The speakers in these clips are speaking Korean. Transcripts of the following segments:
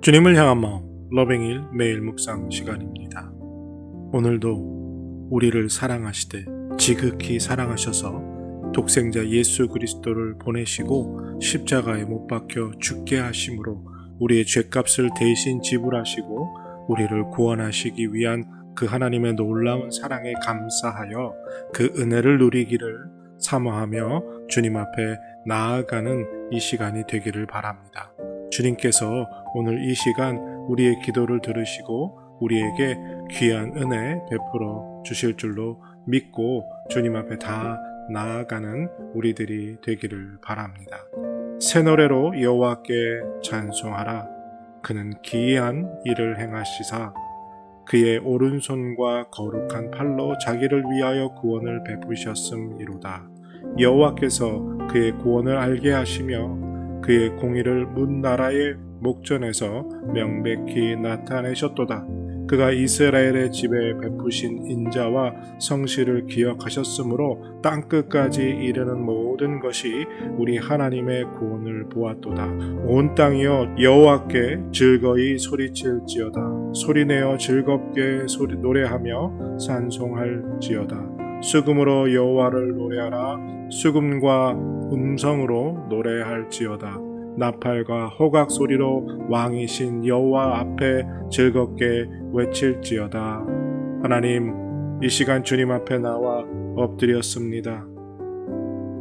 주님을 향한 마음 러빙일 매일 묵상 시간입니다. 오늘도 우리를 사랑하시되 지극히 사랑하셔서 독생자 예수 그리스도를 보내시고 십자가에 못 박혀 죽게 하심으로 우리의 죄값을 대신 지불하시고 우리를 구원하시기 위한 그 하나님의 놀라운 사랑에 감사하여 그 은혜를 누리기를 사모하며 주님 앞에 나아가는 이 시간이 되기를 바랍니다. 주님께서 오늘 이 시간 우리의 기도를 들으시고 우리에게 귀한 은혜 베풀어 주실 줄로 믿고 주님 앞에 다 나아가는 우리들이 되기를 바랍니다. 새 노래로 여호와께 찬송하라. 그는 기이한 일을 행하시사 그의 오른손과 거룩한 팔로 자기를 위하여 구원을 베푸셨음이로다. 여호와께서 그의 구원을 알게 하시며 그의 공의를 문 나라의 목전에서 명백히 나타내셨도다. 그가 이스라엘의 집에 베푸신 인자와 성실을 기억하셨으므로 땅끝까지 이르는 모든 것이 우리 하나님의 구원을 보았도다. 온 땅이여 여호와께 즐거이 소리칠지어다. 소리내어 즐겁게 노래하며 찬송할지어다. 수금으로 여호와를 노래하라. 수금과 음성으로 노래할지어다. 나팔과 호각 소리로 왕이신 여호와 앞에 즐겁게 외칠지어다. 하나님, 이 시간 주님 앞에 나와 엎드렸습니다.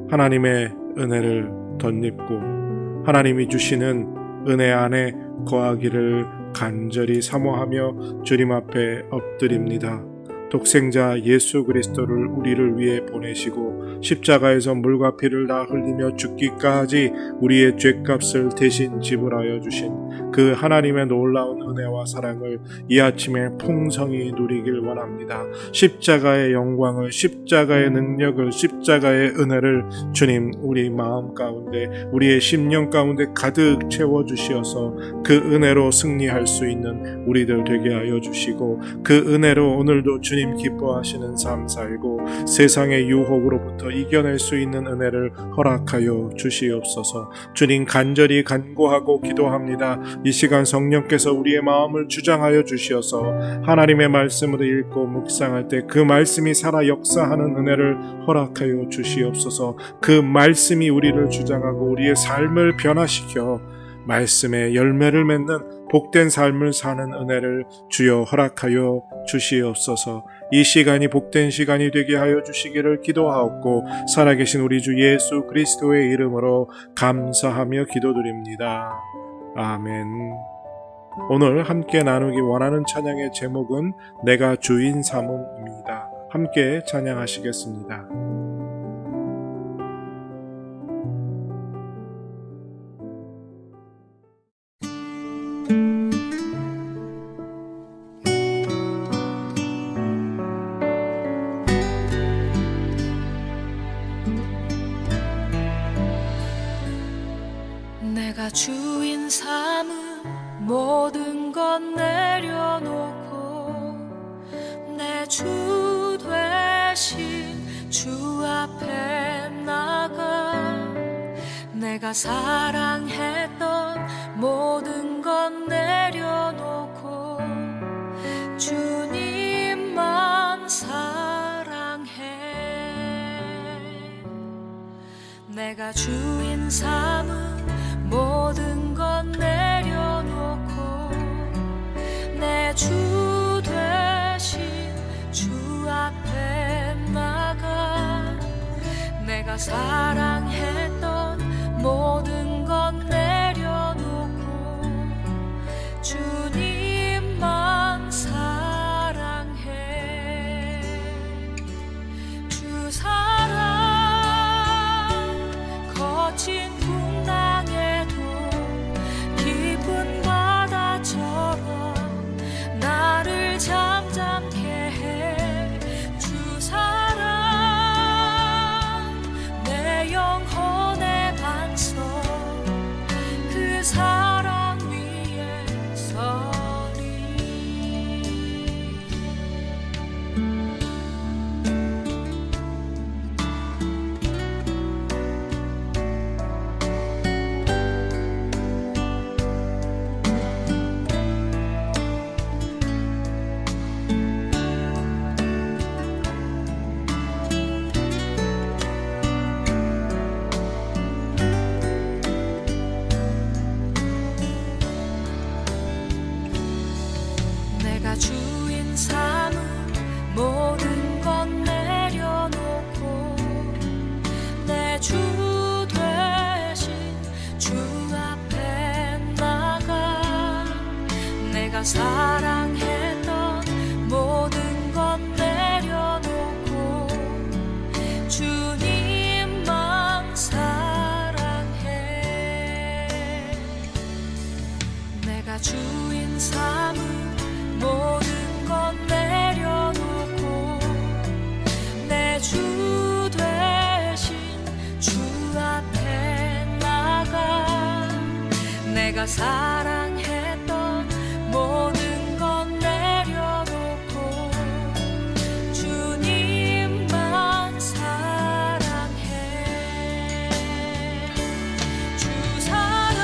하나님의 은혜를 덧입고 하나님이 주시는 은혜 안에 거하기를 간절히 사모하며 주님 앞에 엎드립니다. 독생자 예수 그리스도를 우리를 위해 보내시고 십자가에서 물과 피를 다 흘리며 죽기까지 우리의 죄값을 대신 지불하여 주신 그 하나님의 놀라운 은혜와 사랑을 이 아침에 풍성히 누리길 원합니다. 십자가의 영광을, 십자가의 능력을, 십자가의 은혜를 주님 우리 마음 가운데, 우리의 심령 가운데 가득 채워주시어서 그 은혜로 승리할 수 있는 우리들 되게 하여 주시고 그 은혜로 오늘도 주님 기뻐하시는 삶 살고 세상의 유혹으로부터 이겨낼 수 있는 은혜를 허락하여 주시옵소서. 주님 간절히 간구하고 기도합니다. 이 시간 성령께서 우리의 마음을 주장하여 주시어서 하나님의 말씀을 읽고 묵상할 때 그 말씀이 살아 역사하는 은혜를 허락하여 주시옵소서. 그 말씀이 우리를 주장하고 우리의 삶을 변화시켜 말씀의 열매를 맺는 복된 삶을 사는 은혜를 주여 허락하여 주시옵소서. 이 시간이 복된 시간이 되게 하여 주시기를 기도하옵고 살아계신 우리 주 예수 그리스도의 이름으로 감사하며 기도드립니다. 아멘. 오늘 함께 나누기 원하는 찬양의 제목은 내가 주인 삼음입니다. 함께 찬양하시겠습니다. 내가 주인 삼은 모든 것 내려놓고 내 주 되신 주 앞에 나가 내가 사랑했던 모든 것 내려놓고 주님만 사랑해. 내가 주인 삼은 모든 것 내려놓고 내 주 되신 주 앞에 나가 내가 사랑했던 모든 것 내려놓고 주님만 사랑해. 주 사랑 거친 풍랑에도 깊은 바다처럼 나를 잠잠케 해. 주 사랑 내 영혼의 반석 그 사랑 위에 서리. 사랑했던 모든 건 내려놓고 주님만 사랑해. 내가 주인 삼은 모든 건 내려놓고 내 주 되신 주 앞에 나가 내가 사랑했던 모든 건 내려놓고 주님만 사랑해. 주 사랑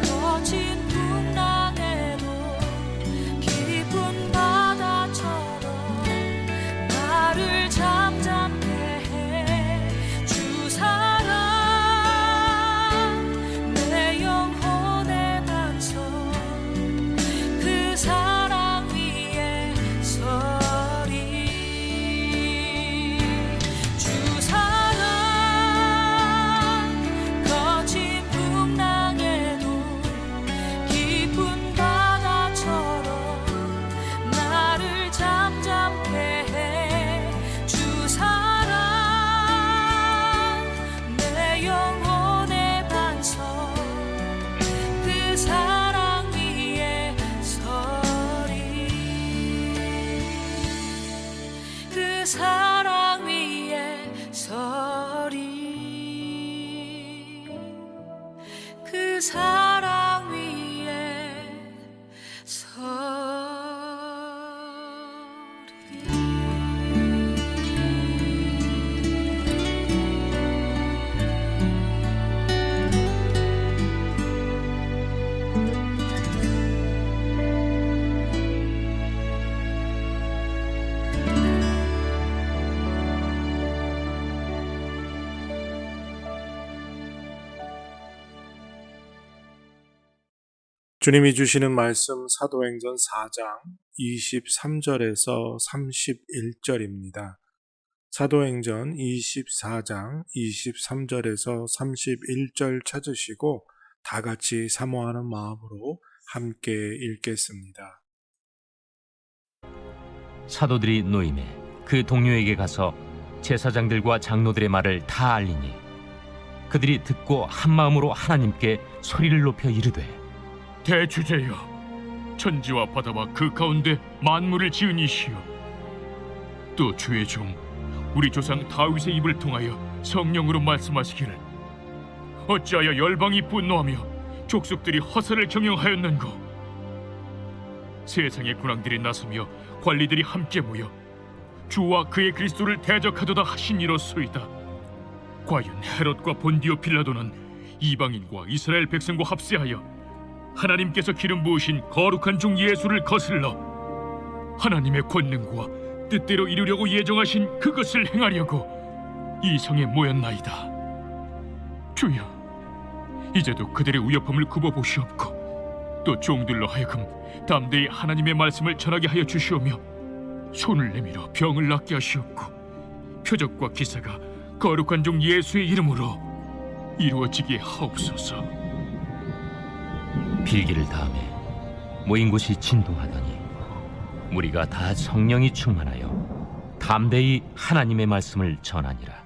거친 풍랑에도 깊은 바다처럼 나를 잠잠케 해. 주 사랑 내 영혼의 반석 그 사랑 위에 서리. 주 사랑 거친 풍랑에도 깊은 바다처럼 나를 잠잠케 해. 주 사랑 내 영혼의 반석 그 사랑 위에 서리. 그 사랑 위에 서리. 그 사랑 위에 서리. 주님이 주시는 말씀 사도행전 4장 23절에서 31절입니다. 사도행전 24장 23절에서 31절 찾으시고 다 같이 사모하는 마음으로 함께 읽겠습니다. 사도들이 노임에 그 동료에게 가서 제사장들과 장로들의 말을 다 알리니 그들이 듣고 한마음으로 하나님께 소리를 높여 이르되 대주제여, 천지와 바다와 그 가운데 만물을 지은 이시여, 또 주의 종 우리 조상 다윗의 입을 통하여 성령으로 말씀하시기를 어찌하여 열방이 분노하며 족속들이 허세를 경영하였는고. 세상의 군왕들이 나서며 관리들이 함께 모여 주와 그의 그리스도를 대적하도다 하신 이로소이다. 과연 헤롯과 본디오 빌라도는 이방인과 이스라엘 백성과 합세하여 하나님께서 기름 부으신 거룩한 종 예수를 거슬러 하나님의 권능과 뜻대로 이루려고 예정하신 그것을 행하려고 이 성에 모였나이다. 주여, 이제도 그들의 우여함을 굽어보시옵고 또 종들로 하여금 담대히 하나님의 말씀을 전하게 하여 주시오며 손을 내밀어 병을 낫게 하시옵고 표적과 기사가 거룩한 종 예수의 이름으로 이루어지게 하옵소서. 빌기를 다음에 모인 곳이 진동하더니 무리가 다 성령이 충만하여 담대히 하나님의 말씀을 전하니라.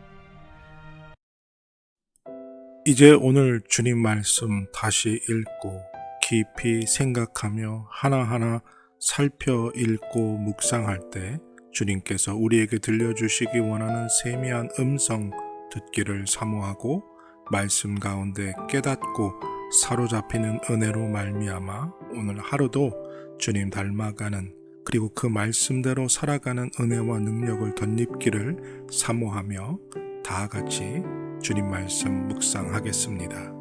이제 오늘 주님 말씀 다시 읽고 깊이 생각하며 하나하나 살펴 읽고 묵상할 때 주님께서 우리에게 들려주시기 원하는 세미한 음성 듣기를 사모하고 말씀 가운데 깨닫고 사로잡히는 은혜로 말미암아 오늘 하루도 주님 닮아가는 그리고 그 말씀대로 살아가는 은혜와 능력을 덧입기를 사모하며 다 같이 주님 말씀 묵상하겠습니다.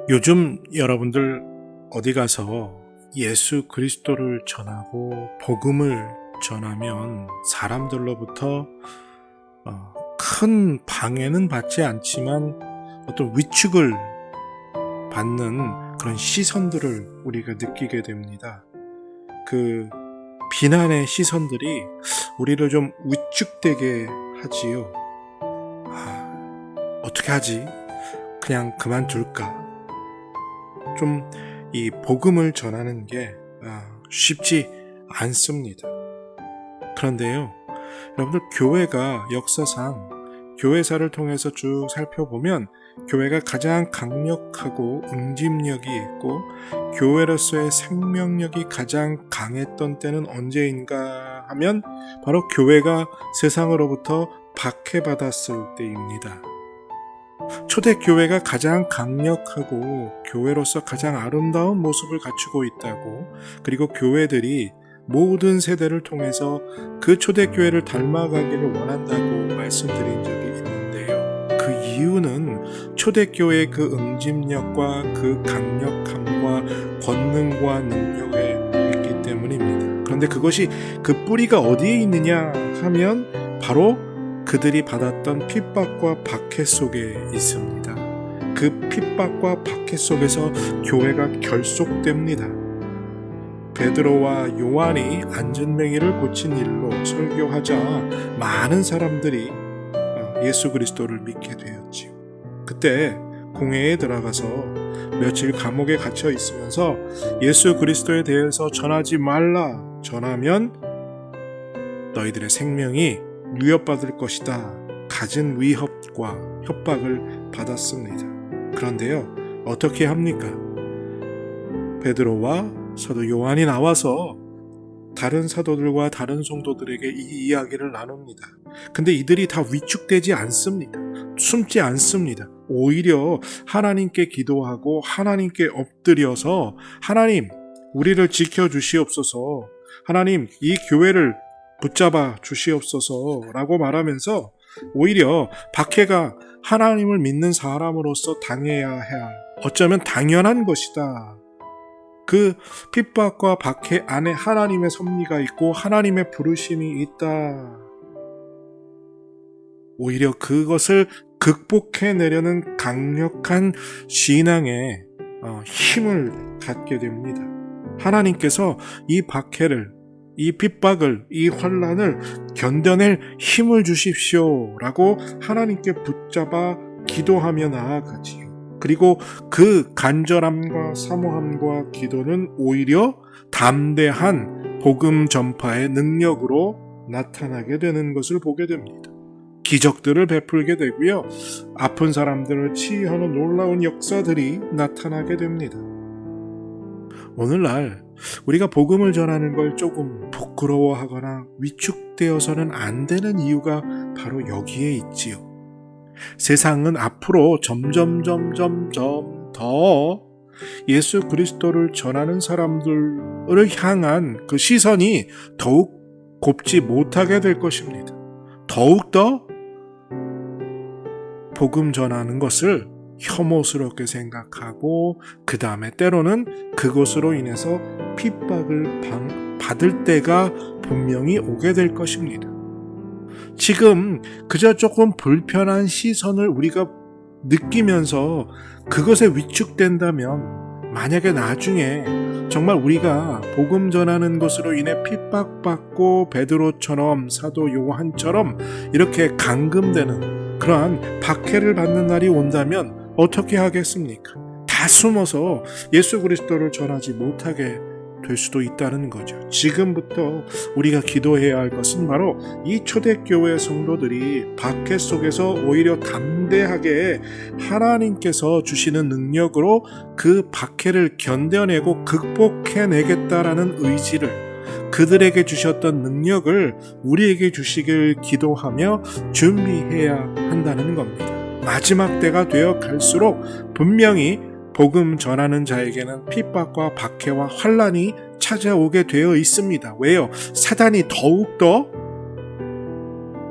요즘 여러분들 어디 가서 예수 그리스도를 전하고 복음을 전하면 사람들로부터 큰 방해는 받지 않지만 어떤 위축을 받는 그런 시선들을 우리가 느끼게 됩니다. 그 비난의 시선들이 우리를 좀 위축되게 하지요. 어떻게 하지? 그냥 그만둘까? 좀 이 복음을 전하는 게 쉽지 않습니다. 그런데요, 여러분들 교회가 역사상 교회사를 통해서 쭉 살펴보면 교회가 가장 강력하고 응집력이 있고 교회로서의 생명력이 가장 강했던 때는 언제인가 하면 바로 교회가 세상으로부터 박해받았을 때입니다. 초대교회가 가장 강력하고 교회로서 가장 아름다운 모습을 갖추고 있다고, 그리고 교회들이 모든 세대를 통해서 그 초대교회를 닮아가기를 원한다고 말씀드린 적이 있는데요. 그 이유는 초대교회의 그 응집력과 그 강력함과 권능과 능력에 있기 때문입니다. 그런데 그것이 그 뿌리가 어디에 있느냐 하면 바로 그들이 받았던 핍박과 박해 속에 있습니다. 그 핍박과 박해 속에서 교회가 결속됩니다. 베드로와 요한이 안전뱅이를 고친 일로 설교하자 많은 사람들이 예수 그리스도를 믿게 되었지요. 그때 공회에 들어가서 며칠 감옥에 갇혀 있으면서 예수 그리스도에 대해서 전하지 말라, 전하면 너희들의 생명이 위협받을 것이다, 갖은 위협과 협박을 받았습니다. 그런데요, 어떻게 합니까? 베드로와 사도 요한이 나와서 다른 사도들과 다른 성도들에게 이 이야기를 나눕니다. 근데 이들이 다 위축되지 않습니다. 숨지 않습니다. 오히려 하나님께 기도하고 하나님께 엎드려서 하나님, 우리를 지켜주시옵소서, 하나님, 이 교회를 붙잡아 주시옵소서 라고 말하면서 오히려 박해가 하나님을 믿는 사람으로서 당해야 할, 어쩌면 당연한 것이다, 그 핍박과 박해 안에 하나님의 섭리가 있고 하나님의 부르심이 있다, 오히려 그것을 극복해내려는 강력한 신앙의 힘을 갖게 됩니다. 하나님께서 이 박해를, 이 핍박을, 이 환난을 견뎌낼 힘을 주십시오 라고 하나님께 붙잡아 기도하며 나아가지요. 그리고 그 간절함과 사모함과 기도는 오히려 담대한 복음 전파의 능력으로 나타나게 되는 것을 보게 됩니다. 기적들을 베풀게 되고요, 아픈 사람들을 치유하는 놀라운 역사들이 나타나게 됩니다. 오늘날 우리가 복음을 전하는 걸 조금 부끄러워하거나 위축되어서는 안 되는 이유가 바로 여기에 있지요. 세상은 앞으로 점점 더 예수 그리스도를 전하는 사람들을 향한 그 시선이 더욱 곱지 못하게 될 것입니다. 더욱더 복음 전하는 것을 혐오스럽게 생각하고 그 다음에 때로는 그것으로 인해서 핍박을 받을 때가 분명히 오게 될 것입니다. 지금 그저 조금 불편한 시선을 우리가 느끼면서 그것에 위축된다면, 만약에 나중에 정말 우리가 복음 전하는 것으로 인해 핍박받고 베드로처럼 사도 요한처럼 이렇게 감금되는 그러한 박해를 받는 날이 온다면 어떻게 하겠습니까? 다 숨어서 예수 그리스도를 전하지 못하게 될 수도 있다는 거죠. 지금부터 우리가 기도해야 할 것은 바로 이 초대교회 성도들이 박해 속에서 오히려 담대하게 하나님께서 주시는 능력으로 그 박해를 견뎌내고 극복해내겠다라는 의지를, 그들에게 주셨던 능력을 우리에게 주시길 기도하며 준비해야 한다는 겁니다. 마지막 때가 되어 갈수록 분명히 복음 전하는 자에게는 핍박과 박해와 환난이 찾아오게 되어 있습니다. 왜요? 사단이 더욱더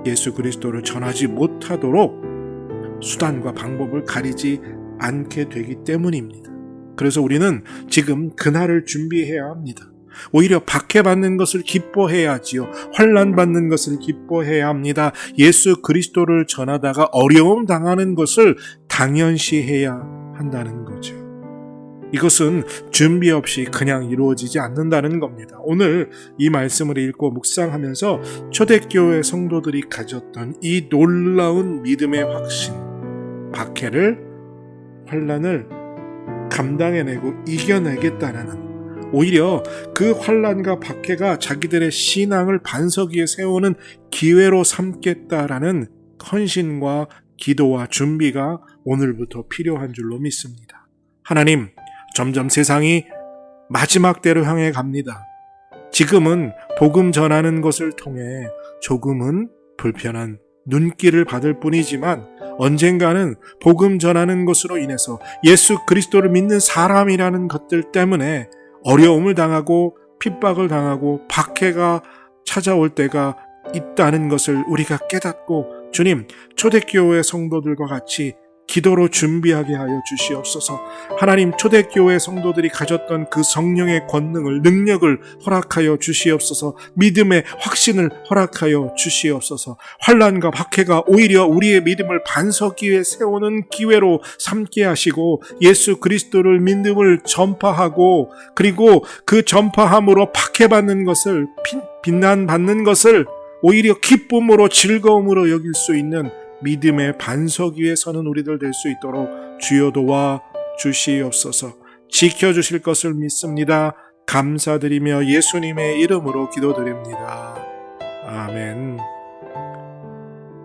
예수 그리스도를 전하지 못하도록 수단과 방법을 가리지 않게 되기 때문입니다. 그래서 우리는 지금 그날을 준비해야 합니다. 오히려 박해받는 것을 기뻐해야지요. 환난받는 것을 기뻐해야 합니다. 예수 그리스도를 전하다가 어려움 당하는 것을 당연시해야 한다는 거죠. 이것은 준비 없이 그냥 이루어지지 않는다는 겁니다. 오늘 이 말씀을 읽고 묵상하면서 초대교회 성도들이 가졌던 이 놀라운 믿음의 확신, 박해를, 환난을 감당해내고 이겨내겠다라는, 오히려 그 환난과 박해가 자기들의 신앙을 반석 위에 세우는 기회로 삼겠다라는 헌신과 기도와 준비가 오늘부터 필요한 줄로 믿습니다. 하나님, 점점 세상이 마지막 때로 향해 갑니다. 지금은 복음 전하는 것을 통해 조금은 불편한 눈길을 받을 뿐이지만 언젠가는 복음 전하는 것으로 인해서 예수 그리스도를 믿는 사람이라는 것들 때문에 어려움을 당하고 핍박을 당하고 박해가 찾아올 때가 있다는 것을 우리가 깨닫고, 주님, 초대교회 성도들과 같이 기도로 준비하게 하여 주시옵소서. 하나님, 초대교회 성도들이 가졌던 그 성령의 권능을, 능력을 허락하여 주시옵소서. 믿음의 확신을 허락하여 주시옵소서. 환난과 박해가 오히려 우리의 믿음을 반석 위에 세우는 기회로 삼게 하시고, 예수 그리스도를 믿음을 전파하고, 그리고 그 전파함으로 박해받는 것을, 비난받는 것을 오히려 기쁨으로, 즐거움으로 여길 수 있는 믿음의 반석 위에 서는 우리들 될 수 있도록 주여 도와 주시옵소서. 지켜주실 것을 믿습니다. 감사드리며 예수님의 이름으로 기도드립니다. 아멘.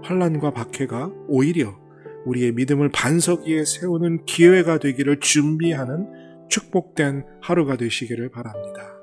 환난과 박해가 오히려 우리의 믿음을 반석 위에 세우는 기회가 되기를 준비하는 축복된 하루가 되시기를 바랍니다.